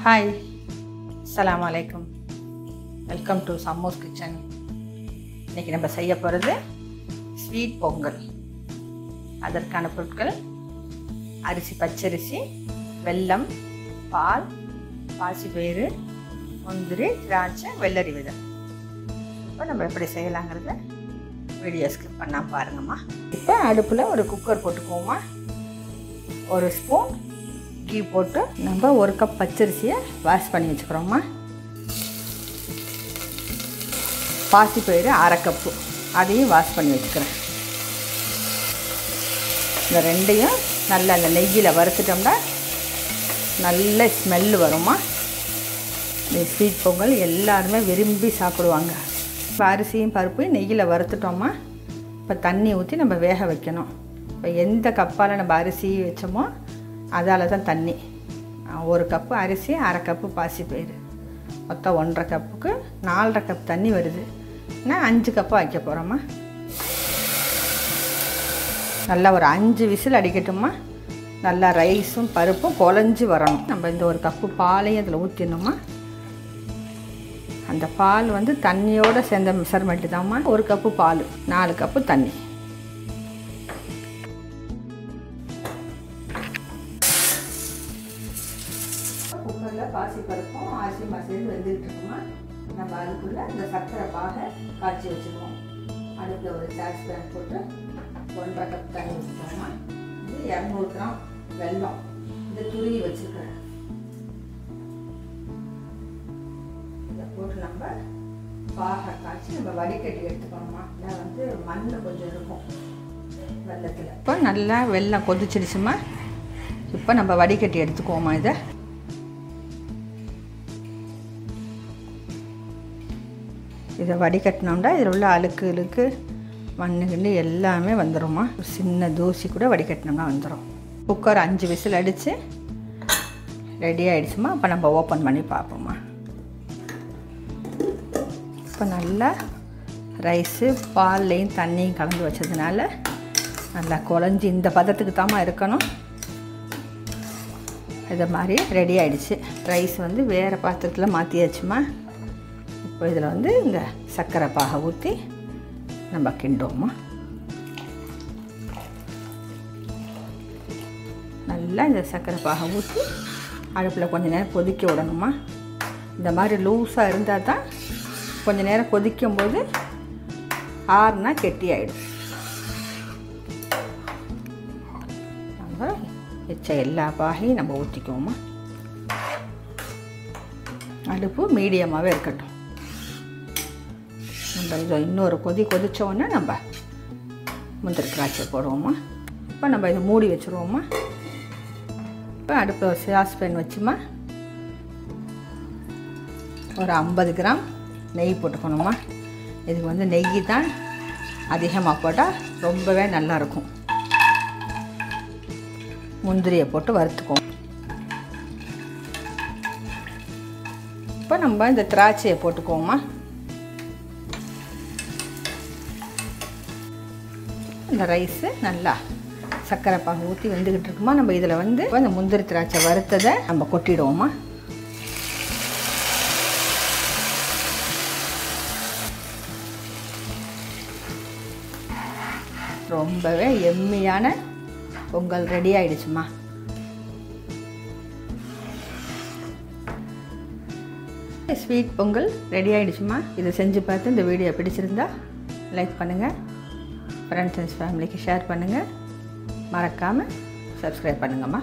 Hi, அஸ்ஸலாமு அலைக்கும். Welcome to சம்மோஸ் கிச்சன். இன்றைக்கி நம்ம செய்ய போகிறது ஸ்வீட் பொங்கல். அதற்கான பொருட்கள்: அரிசி, பச்சரிசி, வெல்லம், பால், பாசிப்பயிறு, முந்திரி, திராட்சை, வெள்ளரி விதை. இப்போ நம்ம எப்படி செய்யலாங்கிறத வீடியோ ஸ்கிப் பண்ணாமல் பாருங்கம்மா. இப்போ அடுப்பில் ஒரு குக்கர் போட்டுக்குவோம்மா. ஒரு ஸ்பூன் கீ போட்டு நம்ம ஒரு கப் பச்சரிசியை வாஷ் பண்ணி வச்சுக்கிறோம்மா. பாசிப்பயிறு அரை கப்பு, அதையும் வாஷ் பண்ணி வச்சுக்கிறேன். இந்த ரெண்டையும் நல்லா அந்த நெய்யில் வறுத்துட்டோம்னா நல்ல ஸ்மெல்லு வருமா. இந்த ஸ்வீட் பொங்கல் எல்லாருமே விரும்பி சாப்பிடுவாங்க. இப்போ அரிசியும் பருப்பையும் நெய்யில் வறுத்துட்டோம்மா. இப்போ தண்ணி ஊற்றி நம்ம வேக வைக்கணும். இப்போ எந்த கப்பால் நம்ம அரிசி வச்சோமோ அதால் தான் தண்ணி. ஒரு கப்பு அரிசி, அரை கப்பு பாசிப்பயிறு, மொத்தம் 1.5 கப்புக்கு 4.5 கப் தண்ணி வருது. நான் 5 கப்பாக வைக்க போகிறோம்மா. நல்லா ஒரு 5 விசில் அடிக்கட்டும்மா. நல்லா ரைஸும் பருப்பும் குழஞ்சி வரணும். நம்ம இந்த ஒரு கப்பு பாலையும் அதில் ஊற்றிடணுமா. அந்த பால் வந்து தண்ணியோடு சேர்ந்த மெஷர்மெண்ட்டு தான்மா. ஒரு கப்பு பால், 4 கப்பு தண்ணி. குக்கரில் பாசி பருப்பும் அரிசியும் சேர்ந்து வெந்துக்கிட்டு இருக்குமா. நம்ம அதுக்குள்ளே இந்த சர்க்கரை பாகை காய்ச்சி வச்சுக்குவோம். அடுப்பில் ஒரு சாஸ்பேன் போட்டு 1.5 கப் தண்ணி வச்சுக்கோமா. இது 200 கிராம் வெல்லம், இதை துருவி வச்சுருக்கிறேன். இதை போட்டு நம்ம பாகை காய்ச்சி நம்ம வடிகட்டி எடுத்துக்கணுமா. இதில் வந்து மண் கொஞ்சம் இருக்கும் வெல்லத்தில். இப்போ நல்லா வெல்லம் கொதிச்சிடுச்சுமா. இப்போ நம்ம வடிகட்டி எடுத்துக்குவோமா. இதை வடிகட்டினோம்னா இதில் உள்ள அழுக்கு மண்ணு எல்லாமே வந்துடும்மா. ஒரு சின்ன தூசி கூட வடிகட்டினோம்னா வந்துடும். குக்கர் 5 விசில் அடித்து ரெடி ஆகிடுச்சுமா. இப்போ நம்ம ஓப்பன் பண்ணி பார்ப்போம்மா. இப்போ நல்லா ரைஸு பால்லையும் தண்ணியும் கலந்து வச்சதுனால நல்லா குழஞ்சி இந்த பதத்துக்கு தாம்மா இருக்கணும். இதை மாதிரி ரெடி ஆகிடுச்சு. ரைஸ் வந்து வேறு பாத்திரத்தில் மாற்றியாச்சுமா. இப்போ இதில் வந்து இந்த சர்க்கரை பாகை ஊற்றி நம்ம கிண்டுவோம்மா. நல்லா இந்த சர்க்கரை பாகை ஊற்றி அடுப்பில் கொஞ்சம் நேரம் கொதிக்க விடணுமா. இந்த மாதிரி லூஸாக இருந்தால் தான் கொஞ்சம் நேரம் கொதிக்கும்போது ஆறுனா கெட்டி ஆகிடும். நம்ம வச்ச எல்லா பாகையும் நம்ம ஊற்றிக்குவோம்மா. அடுப்பு மீடியமாகவே இருக்கட்டும். நம்ம இதை இன்னொரு கொதித்தோடனே நம்ம முந்திரி திராட்சை போடுவோம்மா. இப்போ நம்ம இதை மூடி வச்சுருவோம்மா. இப்போ அடுப்பில் ஒரு சாஸ்பேன் வச்சுமா ஒரு 50 கிராம் நெய் போட்டுக்கணுமா. இதுக்கு வந்து நெய் தான் அதிகமாக போட்டால் ரொம்பவே நல்லாயிருக்கும். முந்திரியை போட்டு வறுத்துக்குவோம். இப்போ நம்ம இந்த திராட்சையை போட்டுக்குவோம்மா. இந்த ரைஸு நல்லா சர்க்கரை பாகு ஊற்றி வெந்துக்கிட்டு இருக்குமா. நம்ம இதில் வந்து இந்த முந்திரி திராட்சை வறுத்ததை நம்ம கொட்டிடுவோம்மா. ரொம்பவே எம்மியான பொங்கல் ரெடி ஆகிடுச்சுமா. ஸ்வீட் பொங்கல் ரெடி ஆகிடுச்சுமா. இதை செஞ்சு பார்த்து இந்த வீடியோ பிடிச்சிருந்தா லைக் பண்ணுங்கள், ஃப்ரெண்ட்ஸ் அண்ட் ஃபேமிலிக்கு ஷேர் பண்ணுங்கள், மறக்காமல் சப்ஸ்கிரைப் பண்ணுங்கம்மா.